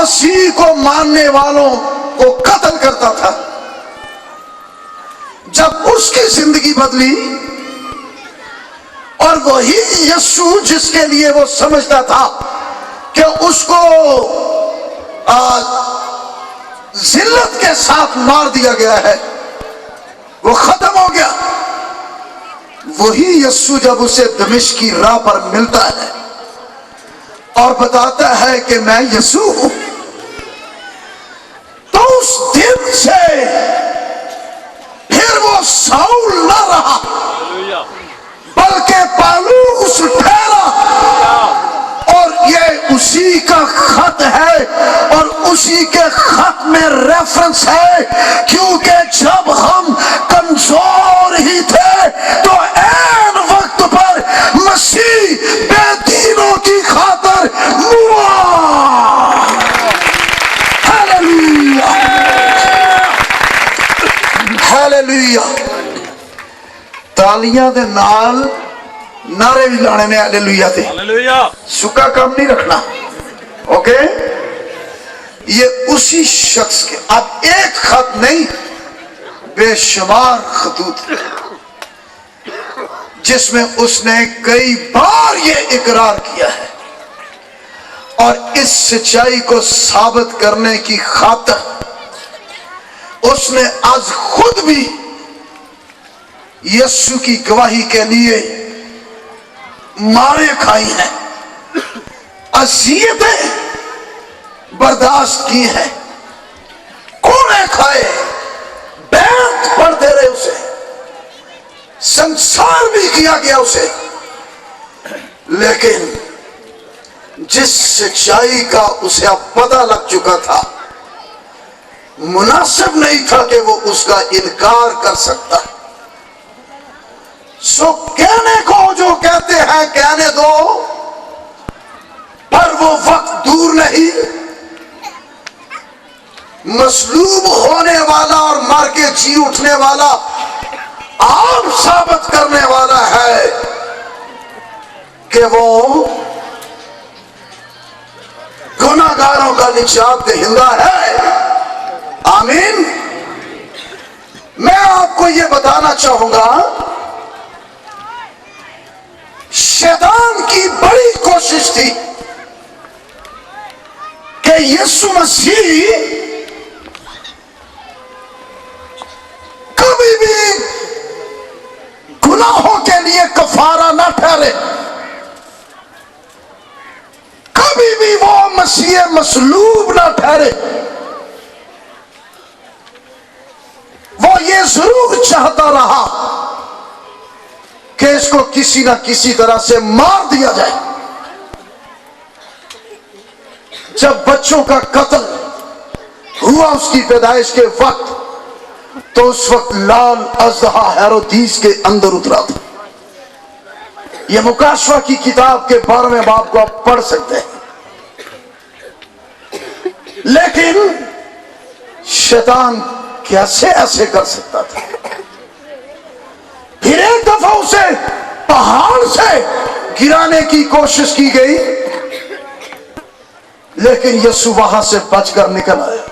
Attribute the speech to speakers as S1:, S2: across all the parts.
S1: مسیح کو ماننے والوں کو قتل کرتا تھا، جب اس کی زندگی بدلی اور وہی یسوع جس کے لیے وہ سمجھتا تھا کہ اس کو ذلت کے ساتھ مار دیا گیا ہے، وہ ختم ہو گیا، وہی یسوع جب اسے دمشق کی راہ پر ملتا ہے اور بتاتا ہے کہ میں یسوع ہوں، تو اس دن سے پھر وہ ساؤل نہ رہا بلکہ پالوس ٹھہرا، اور یہ اسی کا خط ہے اور اسی کے خط میں ریفرنس ہے، کیونکہ جب ہم کمزور ہی تھے تو عین وقت پر مسیح بے دینوں کی خاطر ہوا۔ Hallelujah hallelujah. تالیاں دے نال نعرے بھی لانے نے ہیلیلویا دے، سکا کام نہیں رکھنا، اوکے؟ یہ اسی شخص کے، اب ایک خط نہیں، بے شمار خطوط جس میں اس نے کئی بار یہ اقرار کیا ہے، اور اس سچائی کو ثابت کرنے کی خاطر اس نے از خود بھی یسوع کی گواہی کے لیے مارے کھائی ہیں، اذیتیں برداشت کی ہیں، کوڑے کھائے، بیعت پڑھتے رہے اسے، سنسار بھی کیا گیا اسے، لیکن جس سچائی کا اسے اب پتہ لگ چکا تھا، مناسب نہیں تھا کہ وہ اس کا انکار کر سکتا۔ سو کہنے کو جو کہتے ہیں کہنے دو، پر وہ وقت دور نہیں، مصلوب ہونے والا اور مر کے جی اٹھنے والا، آپ ثابت کرنے والا ہے کہ وہ گناہگاروں کا نجات دہندہ ہے۔ آمین۔ میں آپ کو یہ بتانا چاہوں گا، شیطان کی بڑی کوشش تھی کہ یسوع مسیح کبھی بھی گناہوں کے لیے کفارہ نہ ٹھہرے، کبھی بھی وہ مسیح مصلوب نہ ٹھہرے۔ وہ یہ ضرور چاہتا رہا کہ اس کو کسی نہ کسی طرح سے مار دیا جائے۔ جب بچوں کا قتل ہوا اس کی پیدائش کے وقت، تو اس وقت لال اژدہا ہیرودیس کے اندر اترا تھا۔ یہ مکاشفہ کی کتاب کے 12ویں باب کو آپ پڑھ سکتے ہیں۔ لیکن شیطان کیسے ایسے کر سکتا تھا؟ پھر ایک دفعہ اسے پہاڑ سے گرانے کی کوشش کی گئی، لیکن یسوع وہاں سے بچ کر نکل آیا۔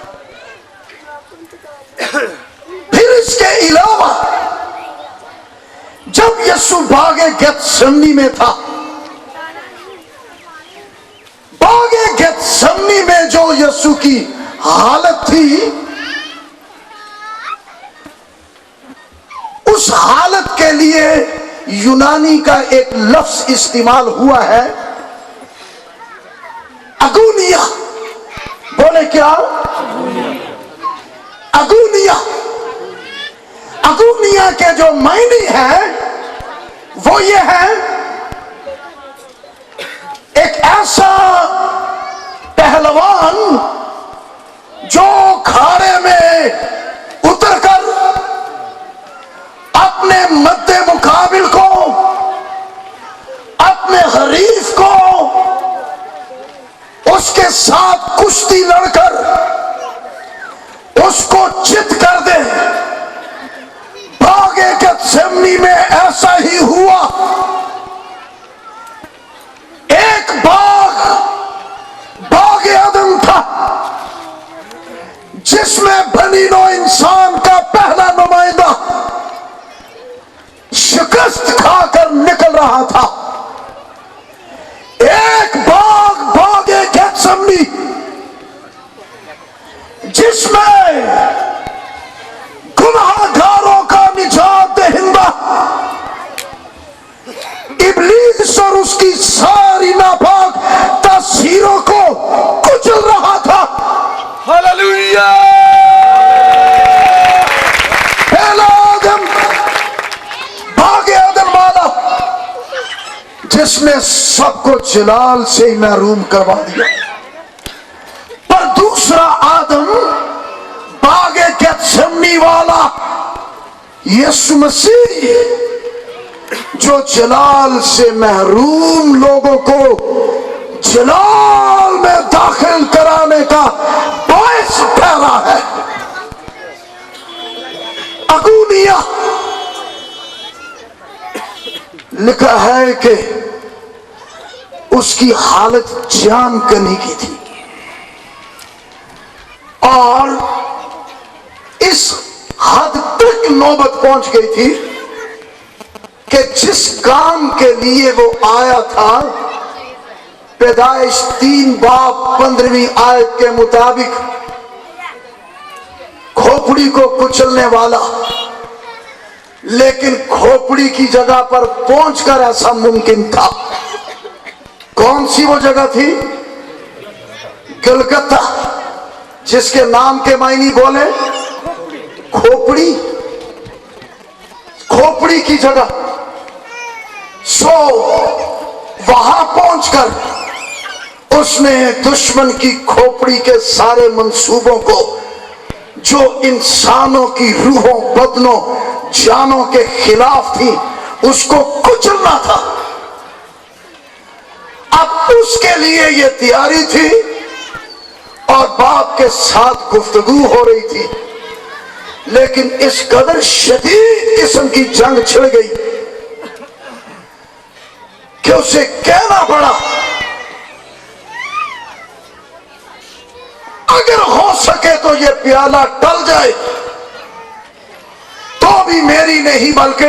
S1: پھر اس کے علاوہ جب یسوع باغ گیتسمنی میں تھا، باغ گیتسمنی میں جو یسوع کی حالت تھی، اس حالت کے لیے یونانی کا ایک لفظ استعمال ہوا ہے، اگونیا۔ بولے کیا؟ اگونیا۔ اگونیا کے جو معنی ہے وہ یہ ہے، ایک ایسا پہلوان جو کھاڑے میں اتر کر اپنے مد مقابل کو، اپنے حریف کو، اس کے ساتھ کشتی لڑ کر اس کو چت کر دے۔ باغ گیتسمنی میں ایسا ہی ہوا۔ ایک باغ عدن تھا، اسمبلی جس میں گناہگاروں کا نجات دہندہ ابلیس اور اس کی ساری ناپاک تاثیروں کو کچل رہا تھا.
S2: ہاللویا.
S1: پہلا آدم باغ عدن والا جس نے سب کو جلال سے ہی محروم کروا دیا، پر دوسرا آدم باغ گیتسمنی والا یسوع مسیح جو جلال سے محروم لوگوں کو جلال میں داخل کرانے کا باعث ٹھہرا ہے. اگونیا لکھا ہے کہ اس کی حالت جان کنی کی تھی، اور اس حد تک نوبت پہنچ گئی تھی کہ جس کام کے لیے وہ آیا تھا، پیدائش 3:15 آیت کے مطابق کھوپڑی کو کچلنے والا، لیکن کھوپڑی کی جگہ پر پہنچ کر ایسا ممکن تھا. کون سی وہ جگہ تھی؟ گلگتہ، جس کے نام کے معنی بولے کھوپڑی، کھوپڑی کی جگہ. سو وہاں پہنچ کر اس نے دشمن کی کھوپڑی کے سارے منصوبوں کو جو انسانوں کی روحوں، بدنوں، جانوں کے خلاف تھی، اس کو کچلنا تھا. اب اس کے لیے یہ تیاری تھی اور باپ کے ساتھ گفتگو ہو رہی تھی، لیکن اس قدر شدید قسم کی جنگ چھڑ گئی کہ اسے کہنا پڑا اگر ہو سکے تو یہ پیالہ ٹل جائے تو بھی میری نہیں بلکہ.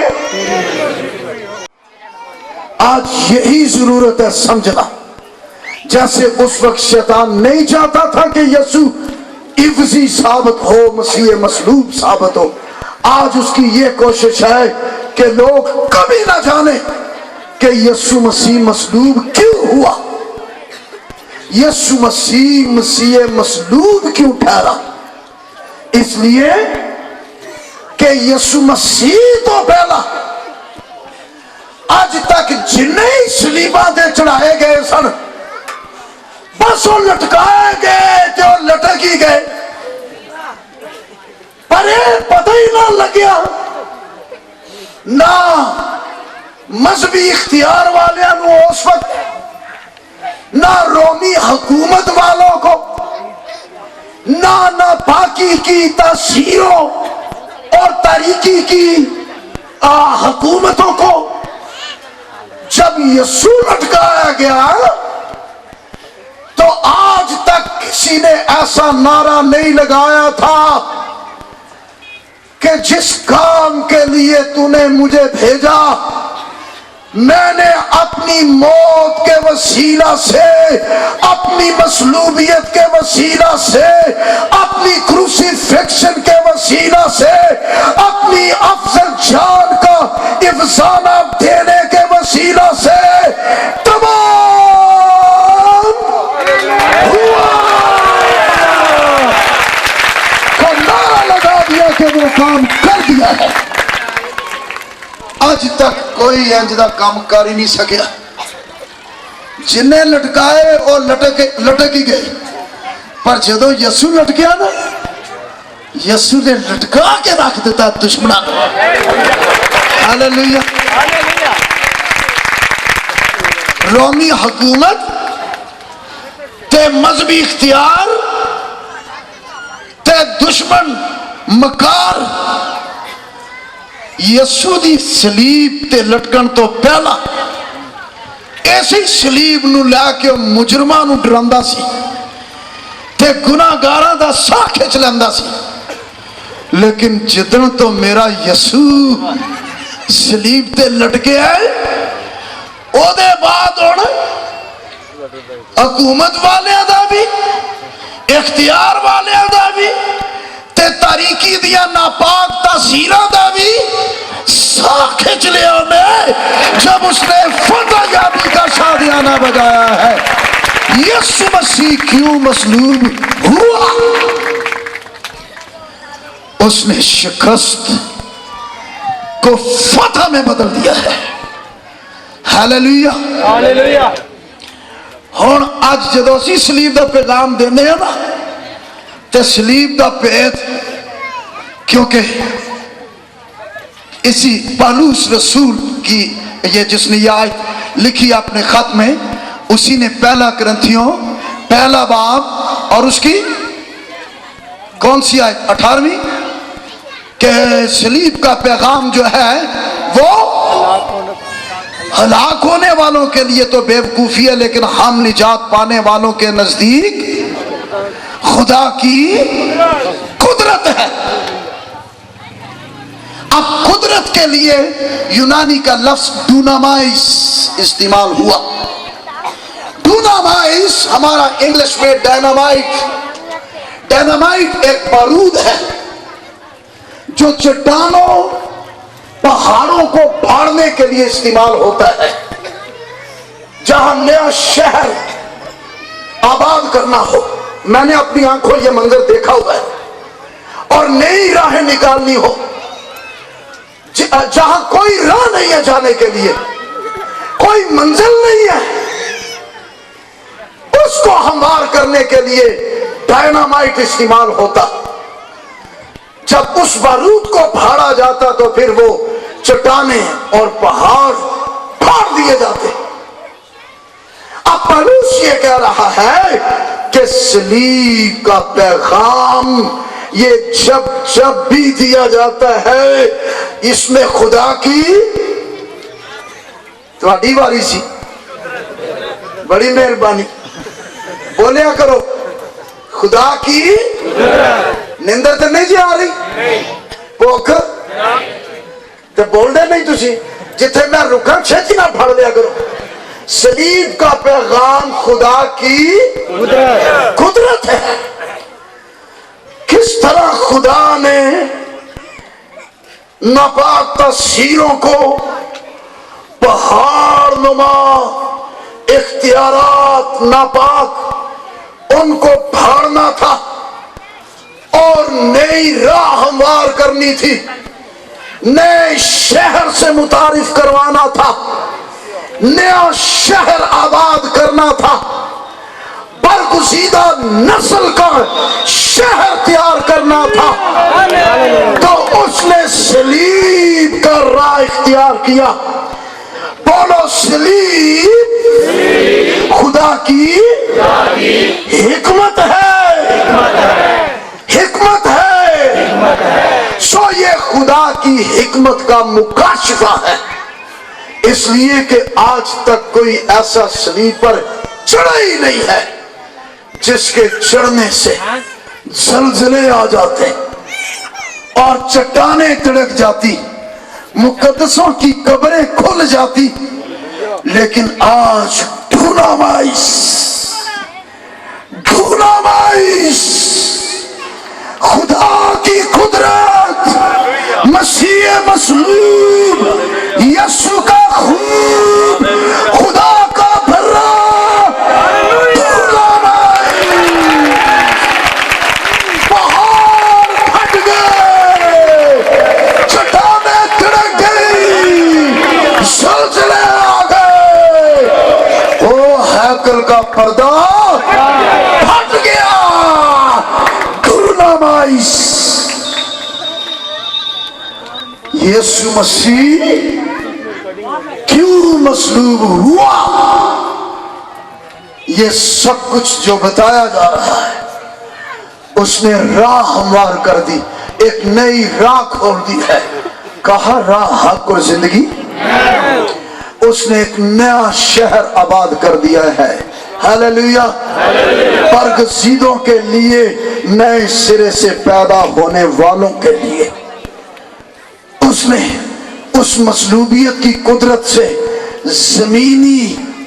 S1: آج یہی ضرورت ہے سمجھنا. جیسے اس وقت شیطان نہیں چاہتا تھا کہ یسوع عوضی ثابت ہو، مسیح مصلوب ثابت ہو، آج اس کی یہ کوشش ہے کہ لوگ کبھی نہ جانے کہ یسوع مسیح مصلوب کیوں ہوا، یسوع مسیح مصلوب کیوں ٹھہرا. اس لیے کہ یسوع مسیح تو پہلا آج تک جنہیں سلیباں دے چڑھائے گئے سن، بس وہ لٹکائے گئے جو لٹک ہی گئے، پر پتہ ہی نہ لگیا نہ مذہبی اختیار والوں اس وقت، نہ رومی حکومت والوں کو، نہ پاکی کی تاثیروں اور تاریکی کی حکومتوں کو. جب یسوع لٹکایا گیا تو آج تک کسی نے ایسا نعرہ نہیں لگایا تھا کہ جس کام کے لیے تو نے مجھے بھیجا میں نے اپنی موت کے وسیلہ سے، اپنی مصلوبیت کے وسیلہ سے، اپنی کروسیفکشن کے وسیلہ سے، اپنی افضل جان کا افسانہ دینے کے وسیلہ سے تمام ہوا کا نعرہ لگا دیا کہ وہ کام کر دیا ہے. آج تک کوئی انجدہ کام کر ہی نہیں سکیا. جنہیں لٹکائے اور لٹک ہی گئے، پر جدو یسوع لٹکیا نا، یسوع نے لٹکا کے رکھ دیتا دشمنوں کو. ہاللویا. رومی حکومت تے مذہبی اختیار تے دشمن مکار یسوع دی صلیب تے لٹکن تو پہلا ایسی صلیب نو لے کے مجرماں نو ڈراندا سی تے گناہگاراں دا ساہ کھچ لیندا سی. لیکن جدن تو میرا یسوع صلیب تے لٹکے ہے، او دے بعد ہن حکومت والے دا بھی اختیار والے دا بھی تے تاریکی دیا ناپاک تاثیرہ دا بھی سا کھچ لیا میں جب اس نے فتح یابی کا شادیانہ بجایا ہے۔ یسوع مسیح کیوں مصلوب ہوا؟ اس نے شکست کو فتح میں بدل دیا ہے۔ ہاللیلویا
S2: ہاللیلویا۔
S1: ہن اج جدوں اسی سلیب دا پیغام دینے ہیں نا تے سلیب دا پیت کیونکہ اسی پالوس رسول کی یہ جس نے یہ آیت لکھی اپنے خط میں، اسی نے پہلا کرنتھیوں پہلا باب اور اس کی کون سی آیت 18ویں کہ سلیب کا پیغام جو ہے وہ ہلاک ہونے والوں کے لیے تو بے وقوفی ہے، لیکن ہم نجات پانے والوں کے نزدیک خدا کی قدرت ہے۔ اب قدرت کے لیے یونانی کا لفظ ڈونامائس استعمال ہوا۔ ڈونامائس ہمارا انگلش میں ڈائنامائٹ ایک بارود ہے جو چٹانوں پہاڑوں کو پھاڑنے کے لیے استعمال ہوتا ہے۔ جہاں نیا شہر آباد کرنا ہو، میں نے اپنی آنکھوں یہ منظر دیکھا ہوا ہے، اور نئی راہیں نکالنی ہو، جہاں کوئی راہ نہیں ہے جانے کے لیے، کوئی منزل نہیں ہے، اس کو ہموار کرنے کے لیے ڈائنامائٹ استعمال ہوتا۔ جب اس بارود کو پھاڑا جاتا تو پھر وہ چٹانیں اور پہاڑ پھاڑ دیے جاتے۔ اب پولس یہ کہہ رہا ہے کہ صلیب کا پیغام یہ جب بھی دیا جاتا ہے، اس میں خدا کی تمہاری واری سی بڑی مہربانی بولیا کرو، خدا کی نندر تو نہیں جی آ رہی بھوک تو بول دے نہیں تسی جتھے میں رکا چھتی نہ پھڑ لیا کرو۔ صلیب کا پیغام خدا کی قدرت ہے۔ کس طرح خدا نے ناپاک تاثیروں کو پہاڑ نما اختیارات ناپاک ان کو پھاڑنا تھا اور نئی راہ ہموار کرنی تھی، نئے شہر سے متعارف کروانا تھا، نیا شہر آباد کرنا تھا، برگزیدہ نسل کا شہر تیار کرنا تھا، تو اس نے صلیب کا راہ اختیار کیا۔ بولو صلیب خدا کی حکمت ہے، حکمت ہے۔ سو یہ خدا کی حکمت کا مکاشفہ ہے، اس لیے کہ آج تک کوئی ایسا صلیب پر چڑھا ہی نہیں ہے جس کے چڑھنے سے زلزلے آ جاتے اور چٹانیں تڑک جاتی، مقدسوں کی قبریں کھل جاتی، لیکن آج ڈونامائس خدا کی قدرت، مسیح مصلوب، یسوع کا خون، خدا کا بھرا پہاڑ پھٹ گئے، چٹانیں تڑک گئی، زلزلے آ گئے، او ہیکل کا پردہ پھٹ گیا۔ ڈونامائس یسوع مسیح کیوں مصلوب ہوا؟ یہ سب کچھ جو بتایا جا رہا ہے، اس نے راہ ہموار کر دی، ایک نئی راہ کھول دی ہے۔ کہا راہ حق اور زندگی، اس نے ایک نیا شہر آباد کر دیا ہے۔ ہاللیلویا۔ برگزیدوں کے لیے، نئے سرے سے پیدا ہونے والوں کے لیے اس نے اس مصلوبیت کی قدرت سے زمینی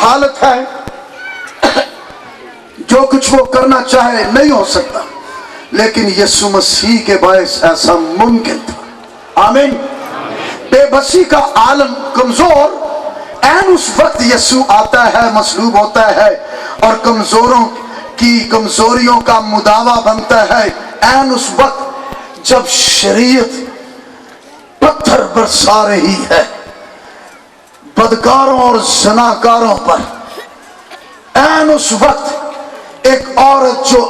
S1: حالت ہے, جو کچھ وہ کرنا چاہے نہیں ہو سکتا, لیکن یسوع مسیح کے باعث ایسا ممکن تھا. آمین. بے بسی کا عالم کمزور, این اس وقت یسوع آتا ہے, مصلوب ہوتا ہے اور کمزوروں کی کمزوریوں کا مداوا بنتا ہے. این اس وقت جب شریعت پتھر برسا رہی ہے بدکاروں اور زناکاروں پر. این اس وقت ایک عورت جو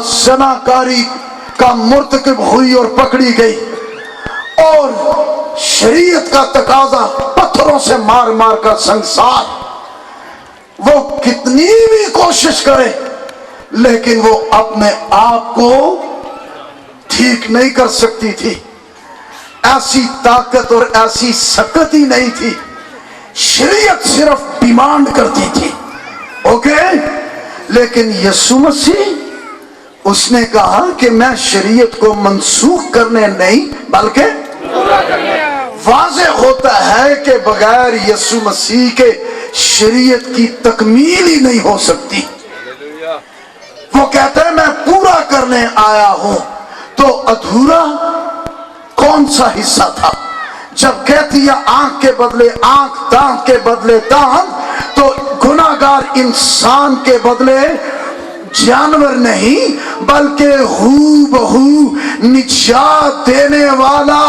S1: زناکاری کا مرتکب ہوئی اور پکڑی گئی, اور شریعت کا تقاضا پتھروں سے مار مار کر سنسار, وہ کتنی بھی کوشش کرے لیکن وہ اپنے آپ کو ٹھیک نہیں کر سکتی تھی. ایسی طاقت اور ایسی سکت ہی نہیں تھی, شریعت صرف ڈیمانڈ کرتی تھی. اوکے, لیکن یسوع مسیح اس نے کہا کہ میں شریعت کو منسوخ کرنے نہیں بلکہ واضح ہوتا ہے کہ بغیر یسوع مسیح کے شریعت کی تکمیل ہی نہیں ہو سکتی. وہ کہتے ہیں میں پورا کرنے آیا ہوں, تو ادھورا کون سا حصہ تھا؟ جب کہتی ہے آنکھ کے بدلے آنکھ, دانت کے بدلے دانت, تو گناہگار انسان کے بدلے جانور نہیں بلکہ ہو بہو نجات دینے والا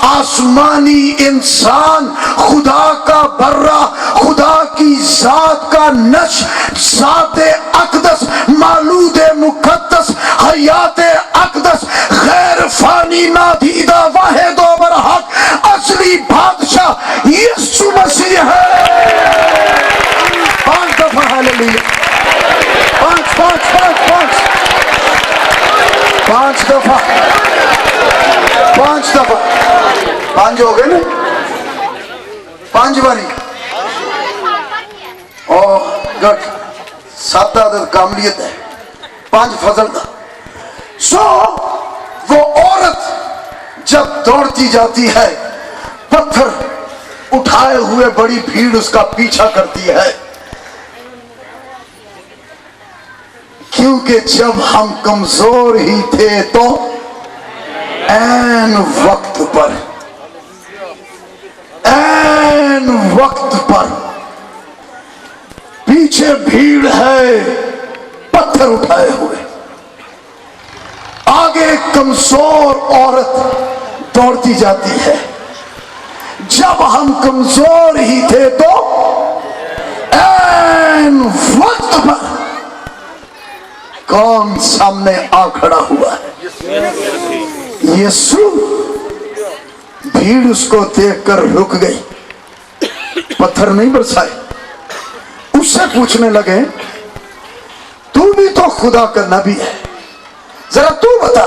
S1: آسمانی انسان, خدا کا برہ, خدا کی ذات کا نش, ذات اقدس, مولود مقدس, حیات اقدس, غیر فانی, نادیدہ, واحد و برحق, اصلی بادشاہ یسوع مسیح ہے. 5 دفعہ ہاللیلویا, 5 دفعہ, 5 دفعہ, 5 ہو گئے نا, 5 باری. اور گٹ 7 عدد کاملیت ہے, 5 فضل تھا. سو وہ عورت جب دوڑتی جاتی ہے, پتھر اٹھائے ہوئے بڑی بھیڑ اس کا پیچھا کرتی ہے, کیونکہ جب ہم کمزور ہی تھے تو این وقت پر پیچھے بھیڑ ہے پتھر اٹھائے ہوئے, آگے کمزور عورت دوڑتی جاتی ہے. جب ہم کمزور ہی تھے تو این وقت پر کون سامنے آ کھڑا ہوا ہے؟ یسوع. بھیڑ اس کو دیکھ کر رک گئی, پتھر نہیں برسائے. اس سے پوچھنے لگے تو بھی تو خدا کا نبی ہے, ذرا تو بتا,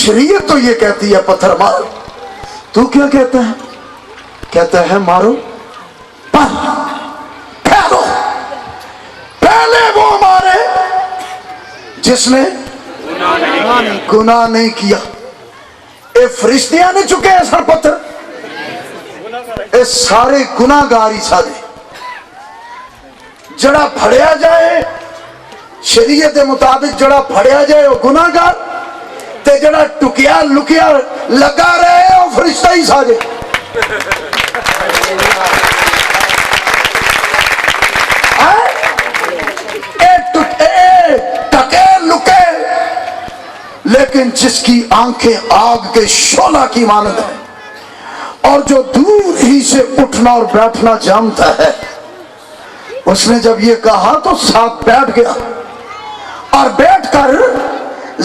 S1: شریعت تو یہ کہتی ہے پتھر مارو, تو کیا کہتا ہے؟ کہتا ہے مارو پر پھیلو. پہلے وہ مارے جس نے گناہ نہیں کیا. اے فرشتیاں نے چکے ہیں سر پتھر, اے سارے گناہگاری سادے جڑا پھڑیا جائے شریعت مطابق, جڑا پھڑیا جائے وہ گناہگار, تے جڑا ٹکیا لکیا لگا رہے وہ فرشتہ ہی سادے. لیکن جس کی آنکھیں آگ کے شعلہ کی مانند ہے, اور جو دور ہی سے اٹھنا اور بیٹھنا جانتا ہے, اس نے جب یہ کہا تو ساتھ بیٹھ گیا اور بیٹھ کر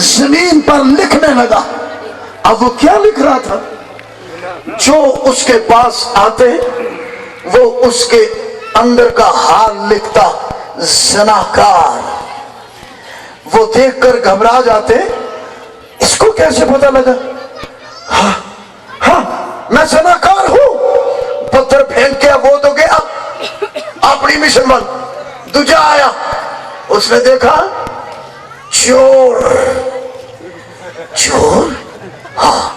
S1: زمین پر لکھنے لگا. اب وہ کیا لکھ رہا تھا؟ جو اس کے پاس آتے وہ اس کے اندر کا حال لکھتا, زناکار. وہ دیکھ کر گھبرا جاتے, اس کو کیسے پتا لگا؟ ہاں میں زناکار ہوں. پتھر پھینک کے وہ تو گیا اپنی مشن بن. دوجا آیا, اس نے دیکھا چور. چور؟ ہاں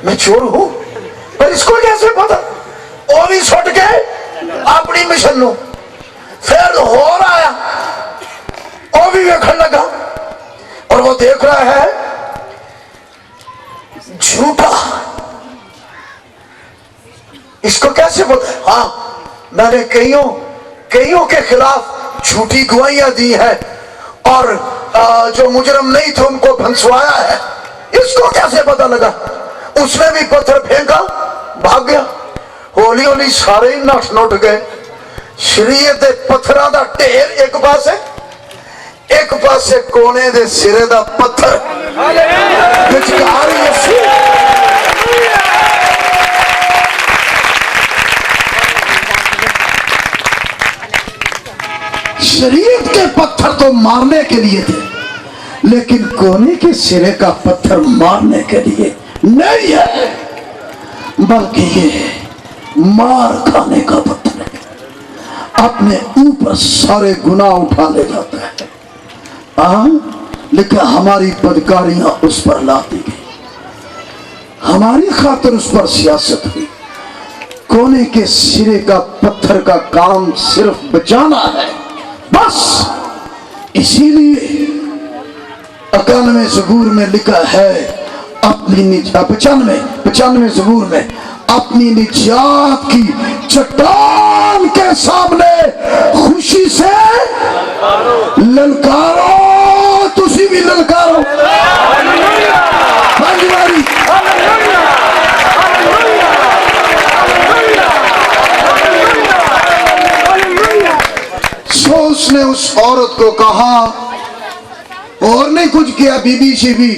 S1: میں چور ہوں, پر اس کو کیسے پتا؟ وہ بھی چھوٹ کے اپنی چلو پھر ہو رہا ہے وہ بھی دیکھنے لگا اور وہ دیکھ رہا ہے جھوٹا. اس کو کیسے بتا؟ ہاں میں نے کئیوں کے خلاف جھوٹی گواہیاں دی ہیں اور جو مجرم نہیں تھے ان کو پھنسوایا ہے. اس کو کیسے پتا لگا؟ اس نے بھی پتھر پھینکا بھاگ گیا. ہولی ہولی سارے ہی نٹ نٹ گئے. شریعت دے پتھراں دا ڈھیر ایک پاسے کونے دے سرے دا پتھر وچکار یسوع. شریعت کے پتھر تو مارنے کے لیے تھے لیکن کونے کے سرے کا پتھر مارنے کے لیے نہیں ہے بلکہ یہ مار کھانے کا پتھر ہے. اپنے اوپر سارے گناہ اٹھا لے جاتا ہے. لیکن ہماری بدکاریاں اس پر لاتی گئی, ہماری خاطر اس پر سیاست ہوئی. کونے کے سرے کا پتھر کا کام صرف بچانا ہے بس. اسی لیے 91 زبور میں لکھا ہے اپنی 95 زبور میں اپنی نجات کی چٹان کے سامنے خوشی سے للکارو. تسی بھی للکارو. سو اس نے اس عورت کو کہا اور نہیں کچھ کیا بی بی سی بھی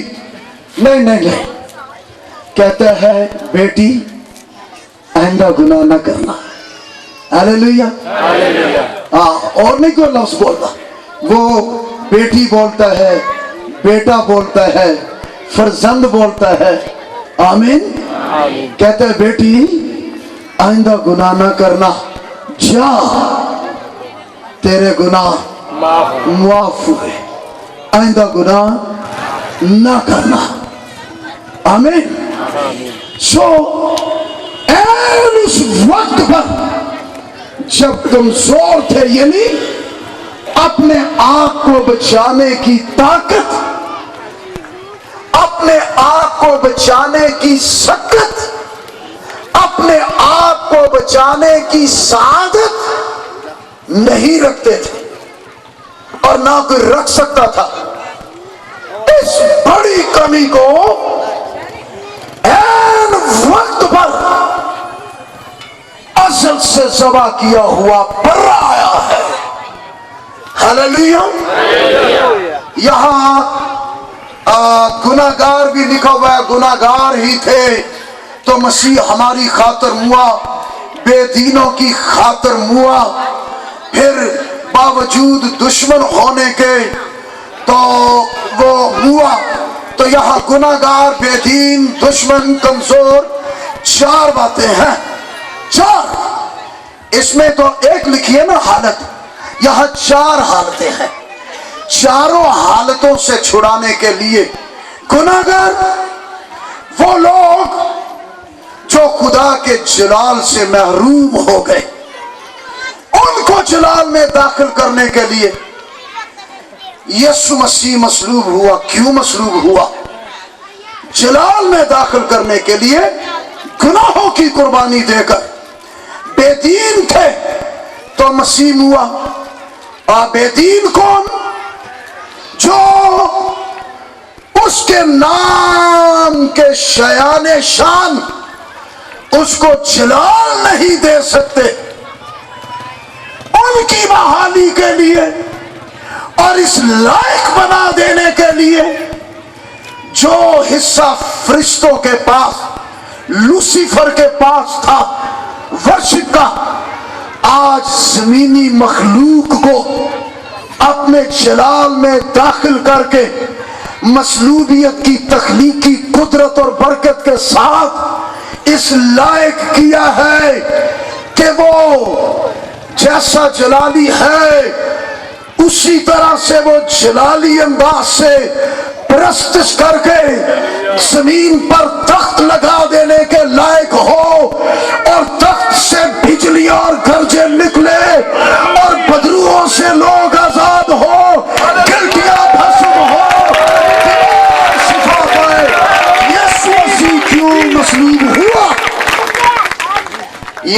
S1: نہیں کہتا ہے بیٹی آئندہ گناہ نہ کرنا. ہاللیلویا. اور نہیں کوئی لفظ بولتا. وہ بیٹی بولتا ہے, بیٹا بولتا ہے, فرزند بولتا ہے. آمین. کہتا ہے بیٹی آئندہ گناہ نہ کرنا, جا تیرے گناہ معاف ہوئے, آئندہ گناہ نہ کرنا. آمین. سو اس وقت پر جب کمزور تھے, یعنی اپنے آپ کو بچانے کی طاقت, اپنے آپ کو بچانے کی سکت, اپنے آپ کو بچانے کی سعادت نہیں رکھتے تھے اور نہ کوئی رکھ سکتا تھا. اس بڑی کمی کو این وقت پر اصل سے ذبح کیا ہوا بڑا آیا ہے. ہاللیلویا. یہاں گناہگار بھی لکھا ہوا ہے, گناہگار ہی تھے تو مسیح ہماری خاطر ہوا, بے دینوں کی خاطر ہوا. پھر باوجود دشمن ہونے کے تو وہ ہوا. تو یہاں گناہگار, بے دین, دشمن, کمزور, 4 باتیں ہیں. 4. اس میں تو ایک لکھی ہے نا حالت, یہاں 4 حالتیں ہیں. چاروں حالتوں سے چھڑانے کے لیے گناہگار وہ لوگ جو خدا کے جلال سے محروم ہو گئے, ان کو جلال میں داخل کرنے کے لیے یسوع مسیح مصلوب ہوا. کیوں مصلوب ہوا؟ جلال میں داخل کرنے کے لیے, گناہوں کی قربانی دے کر. بے دین تھے تو مسیح ہوا. بے دین کون؟ جو اس کے نام کے شایان شان اس کو جلال نہیں دے سکتے. ان کی بحالی کے لیے اور اس لائق بنا دینے کے لیے جو حصہ فرشتوں کے پاس, لوسیفر کے پاس تھا ورشپ کا, آج زمینی مخلوق کو اپنے جلال میں داخل کر کے مصلوبیت کی تخلیقی قدرت اور برکت کے ساتھ اس لائق کیا ہے کہ وہ جیسا جلالی ہے اسی طرح سے وہ جلالی انداز سے پرستش کر کے زمین پر تخت لگا دینے کے لائق ہو, اور تخت سے بجلی اور گرجے نکلے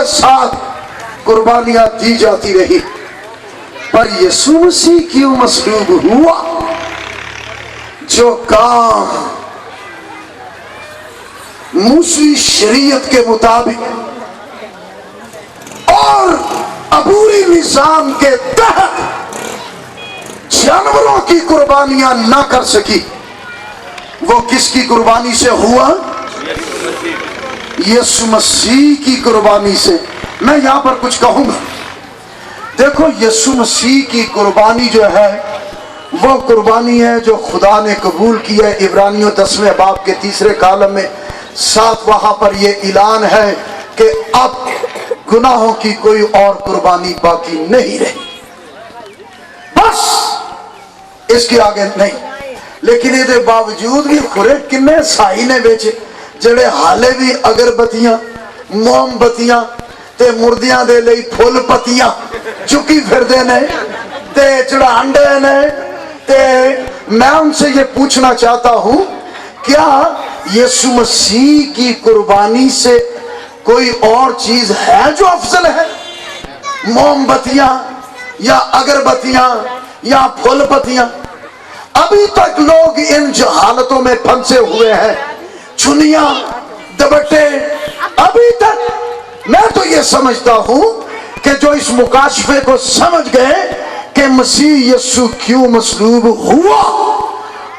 S1: کے ساتھ قربانیاں دی جاتی رہی، پر یسوع مسیح کیوں مصلوب ہوا؟ جو کام موسوی شریعت کے مطابق اور عبوری نظام کے تحت جانوروں کی قربانیاں نہ کر سکی، وہ کس کی قربانی سے ہوا؟ یسوع مسیح کی قربانی سے۔ میں یہاں پر کچھ کہوں گا۔ دیکھو، یسوع مسیح کی قربانی جو ہے وہ قربانی ہے جو خدا نے قبول کی ہے۔ عبرانیوں 10ویں باب کے 3 کالم میں 7 وہاں پر یہ اعلان ہے کہ اب گناہوں کی کوئی اور قربانی باقی نہیں رہی، بس اس کے آگے نہیں۔ لیکن یہ باوجود بھی خورے کنے سائی نے بیچے جڑے حالے بھی اگربتیاں، موم بتیاں تے مردیاں دے لئی پھول پتیاں چکی پھردے نے تے چڑھانڈے نے۔ تے میں ان سے یہ پوچھنا چاہتا ہوں، کیا یسوع مسیح کی قربانی سے کوئی اور چیز ہے جو افضل ہے؟ موم بتیاں یا اگربتیاں یا پھول پتیاں؟ ابھی تک لوگ ان جہالتوں میں پھنسے ہوئے ہیں، چنیاں، دبٹے۔ ابھی تک میں تو یہ سمجھتا ہوں کہ جو اس مکاشفے کو سمجھ گئے کہ مسیح یسوع کیوں مصلوب ہوا،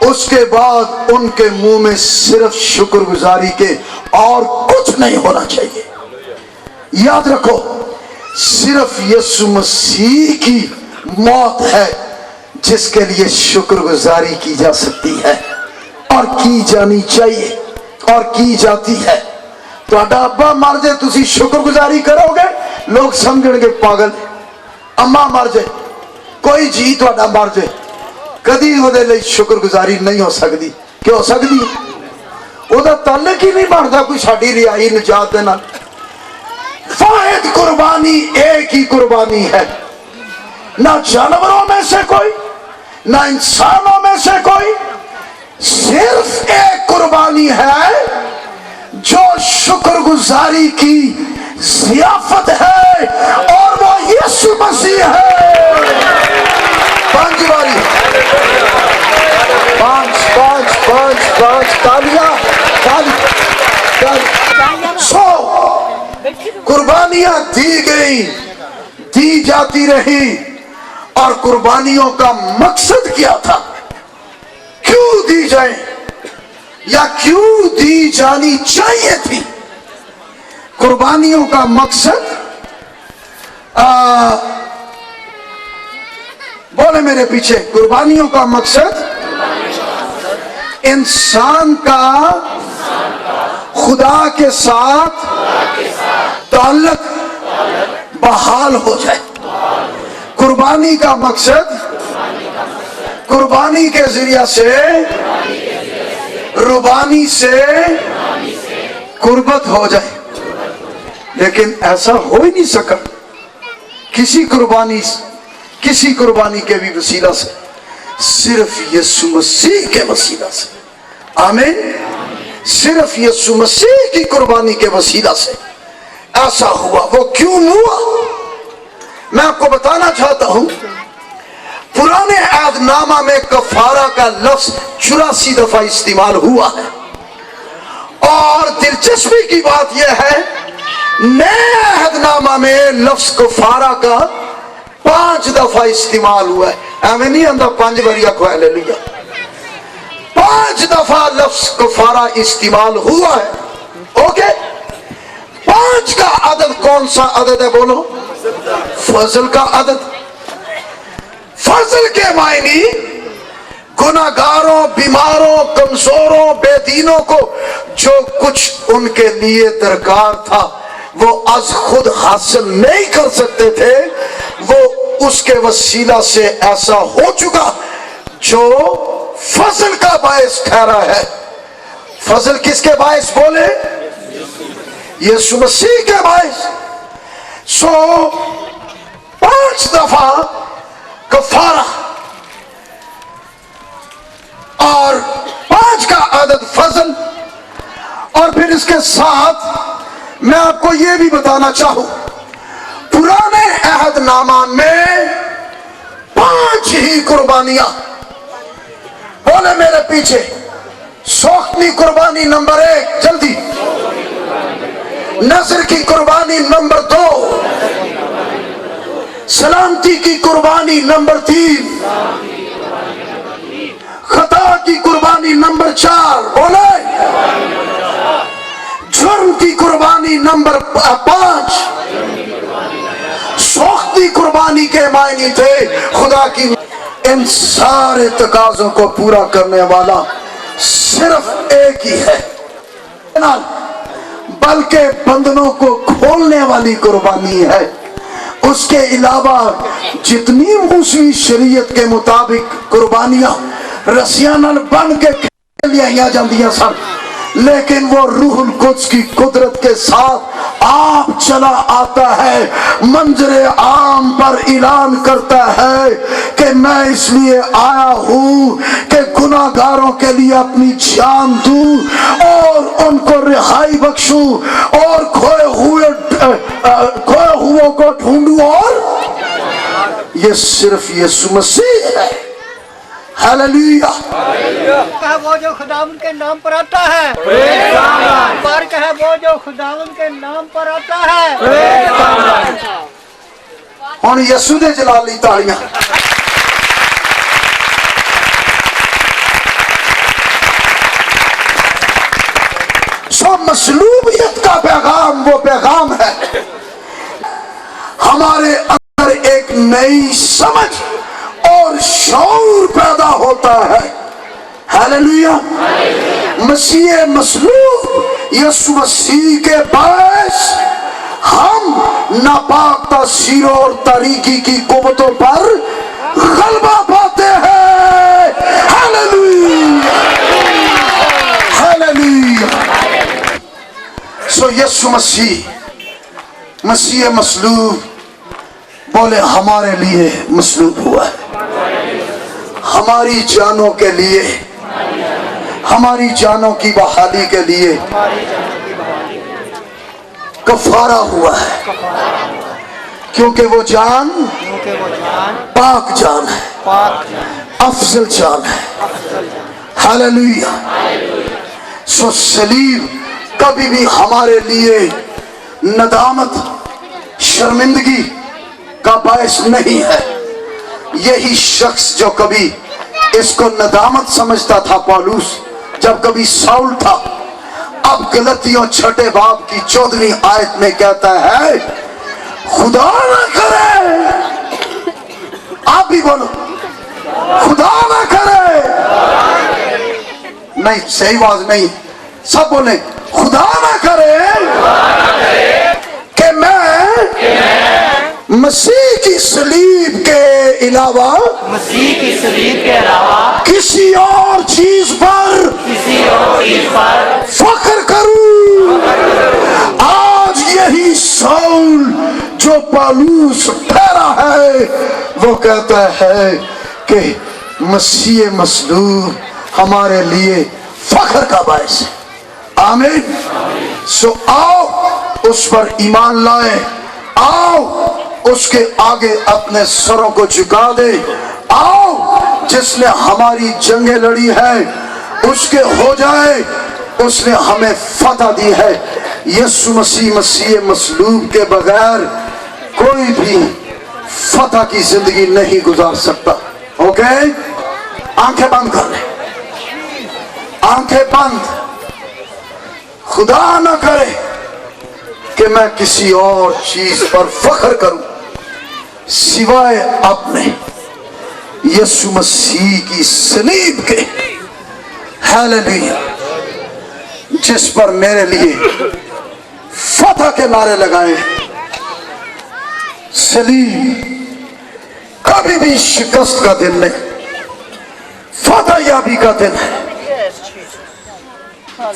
S1: اس کے بعد ان کے منہ میں صرف شکر گزاری کے اور کچھ نہیں ہونا چاہیے۔ یاد رکھو، صرف یسوع مسیح کی موت ہے جس کے لیے شکر گزاری کی جا سکتی ہے اور کی جانی چاہیے اور کی جاتی ہے۔ تو ابا مر جائے تسی شکر گزاری کرو گے، لوگ سمجھیں گے پاگل۔ اما مر جائے، کوئی جی تہاڈا مر جائے، کدی وہ دے لئی شکر گزاری نہیں ہو سکتی۔ کہ ہو سکتی ہے؟ وہ دا تعلق ہی نہیں بنتا کوئی ساڈی رہائی نجات دے نال۔ واحد قربانی ایک ہی قربانی ہے، نہ جانوروں میں سے کوئی، نہ انسانوں میں سے کوئی، صرف ایک قربانی ہے جو شکر گزاری کی ضیافت ہے، اور وہ یسوع مسیح ہے۔ 5 باری 5 تالیاں۔ سو قربانیاں دی گئی، دی جاتی رہی، اور قربانیوں کا مقصد کیا تھا؟ کیوں دی جائیں یا کیوں دی جانی چاہیے تھی؟ قربانیوں کا مقصد بولے میرے پیچھے، قربانیوں کا مقصد انسان کا خدا کے ساتھ تعلق بحال ہو جائے۔ قربانی کا مقصد قربانی کے ذریعہ سے ربانی سے قربت ہو جائے، لیکن ایسا ہو ہی نہیں سکا کسی قربانی کے بھی وسیلہ سے، صرف یسوع مسیح کے وسیلہ سے۔ آمین۔ صرف یسوع مسیح کی قربانی کے وسیلہ سے ایسا ہوا۔ وہ کیوں ہوا؟ میں آپ کو بتانا چاہتا ہوں، پرانے عہد نامہ میں کفارہ کا لفظ 84 دفعہ استعمال ہوا ہے، اور دلچسپی کی بات یہ ہے نئے عہد نامہ میں لفظ کفارہ کا 5 دفعہ استعمال ہوا ہے۔ ایویں نہیں آندا 5 باری آکھو ہلیلویا۔ 5 دفعہ لفظ کفارہ استعمال ہوا ہے۔ اوکے، 5 کا عدد کون سا عدد ہے؟ بولو، فضل کا عدد۔ فضل کے معنی گناہگاروں، بیماروں، کمزوروں، بے دینوں کو جو کچھ ان کے لیے درکار تھا وہ از خود حاصل نہیں کر سکتے تھے، وہ اس کے وسیلہ سے ایسا ہو چکا جو فضل کا باعث ٹھہرا ہے۔ فضل کس کے باعث؟ بولے، یسوع مسیح کے باعث۔ سو 5 دفعہ کفارہ اور 5 کا عدد فضل، اور پھر اس کے ساتھ میں آپ کو یہ بھی بتانا چاہوں، پرانے عہد نامہ میں 5 ہی قربانیاں، بولے میرے پیچھے، سوختنی قربانی نمبر 1، جلدی، نذر کی قربانی نمبر 2، سلامتی کی قربانی نمبر 3، خطا کی قربانی نمبر 4، بولے، جرم کی قربانی نمبر 5، سوختی قربانی کے معنی تھے خدا کی۔ ان سارے تقاضوں کو پورا کرنے والا صرف ایک ہی ہے، بلکہ بندنوں کو کھولنے والی قربانی ہے۔ اس کے علاوہ جتنی موسوی شریعت کے مطابق قربانیاں رسیاں نال بن کے لیا جاندیاں سن، لیکن وہ روح القدس کی قدرت کے ساتھ آپ چلا آتا ہے، منظر عام پر اعلان کرتا ہے کہ میں اس لیے آیا ہوں کہ گناہگاروں کے لیے اپنی جان دوں اور ان کو رہائی بخشوں اور کھوئے ہوئے کو ڈھونڈوں، اور یہ صرف یسوع مسیح ہے۔ ہاللیلویا۔
S3: وہ جو خداوند کے نام پر آتا ہے، مبارک ہے وہ جو خداوند کے نام پر آتا ہے۔
S1: ہن یسوع دے جلال دی تاڑیاں۔ سو مصلوبیت کا پیغام وہ پیغام ہے، ہمارے اندر ایک نئی سمجھ اور شعور پیدا ہوتا ہے۔ ہاللیلویا۔ مسیح مصلوب یسوع مسیح کے باعث ہم ناپاک تاثیروں اور تاریکی کی قوتوں پر غلبہ پاتے ہیں۔ ہاللیلویا، ہاللیلویا۔ سو یسوع مسیح مصلوب بولے ہمارے لیے مصلوب ہوا ہے، ہماری جانوں کے لیے، ہماری جانوں کی بحالی کے لیے کفارہ ہوا ہے، کیونکہ وہ جان پاک جان ہے، افضل جان ہے۔ ہاللیلویا۔ سو صلیب کبھی بھی ہمارے لیے ندامت، شرمندگی کا باعث نہیں ہے۔ یہی شخص جو کبھی اس کو ندامت سمجھتا تھا پالوس، جب کبھی ساؤل تھا، اب غلطیوں 6 باب کی 14ویں آیت میں کہتا ہے خدا نہ کرے، آپ بھی بولو خدا نہ کرے، نہیں صحیح آواز نہیں، سب بولیں خدا نہ کرے کہ میں مسیح کی صلیب کے علاوہ کسی اور چیز پر فخر کروں۔ آج یہی ساؤل جو پالوس ٹھہرا ہے وہ کہتا ہے کہ مسیح مصلوب ہمارے لیے فخر کا باعث ہے۔ آمین۔ سو آؤ اس پر ایمان لائیں، آؤ اس کے آگے اپنے سروں کو جھکا دے، آؤ جس نے ہماری جنگیں لڑی ہے اس کے ہو جائے، اس نے ہمیں فتح دی ہے۔ یسوع مسیح مصلوب کے بغیر کوئی بھی فتح کی زندگی نہیں گزار سکتا۔ اوکے، آنکھیں بند کر لیں، آنکھیں بند۔ خدا نہ کرے کہ میں کسی اور چیز پر فخر کروں سوائے اپنے یسوع مسیح کی صلیب کے۔ ہاللیلویا، جس پر میرے لیے فتح کے نعرے لگائے۔ صلیب کبھی بھی شکست کا دن نہیں، فتح یابی کا دن ہے۔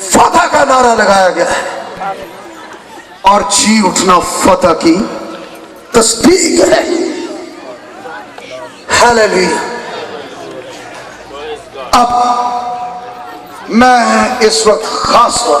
S1: فتح کا نعرہ لگایا گیا ہے اور جی اٹھنا فتح کی تصدیق ہے۔ ہاللیلویا۔ اب میں اس وقت خاص طور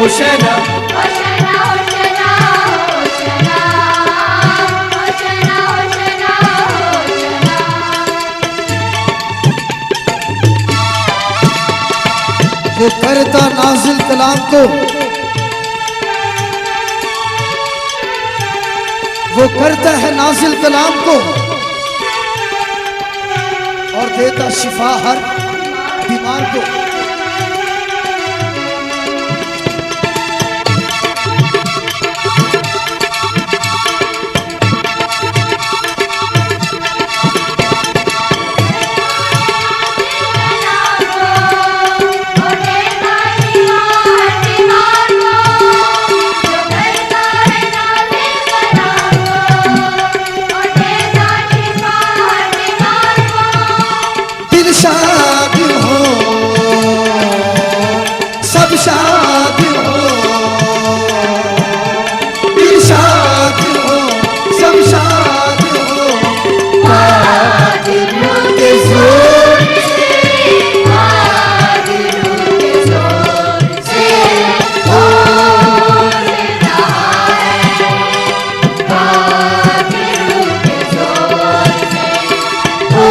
S2: Hoshana,
S4: Hoshana, Hoshana, Hoshana, Hoshana, Hoshana, Hoshana.
S5: وہ کرتا نازل کلام کو، وہ کرتا ہے نازل کلام کو اور دیتا شفا ہر بیمار کو۔ دل شاد ہو، سب شاد ہو، دل شاد ہو، سب شاد ہو، قادر کے زور سے، قادر کے زور سے ہو رہا ہے، قادر کے زور سے ہو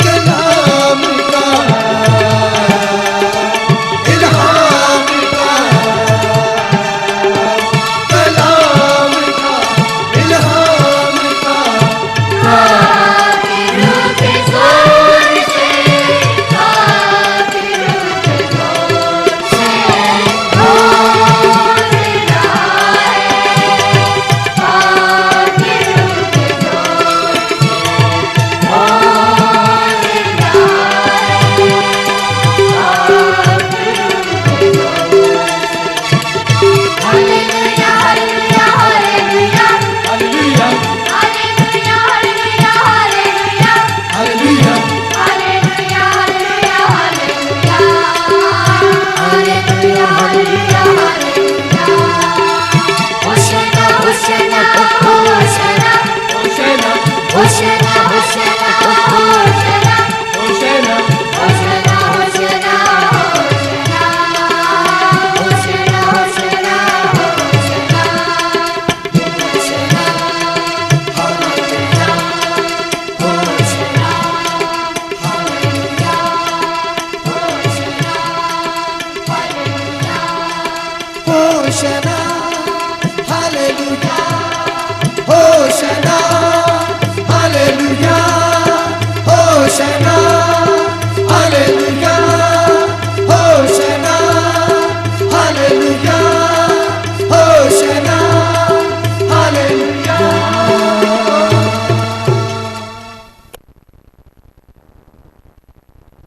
S5: کلام کا الہام کا، کلام کا الہام کا، قادر کے زور سے، قادر کے زور سے ہو رہا ہے، قادر کے زور سے ہو Hallelujah, hallelujah, hallelujah.
S2: Hallelujah,
S4: Hallelujah, hallelujah, hallelujah.
S2: Hallelujah,
S4: Hallelujah, hallelujah, hallelujah. Hallelujah, hallelujah, hallelujah. Hoshana, Hoshana, Hoshana.
S2: Hoshana,
S4: Hoshana, Hoshana, Hoshana.
S2: Hoshana,
S4: Hoshana, Hoshana, Hoshana. Hoshana, Hoshana, Hoshana. Hoshana, hallelujah. Hoshana, hallelujah. Hoshana, hallelujah.
S5: Hosanna hallelujah,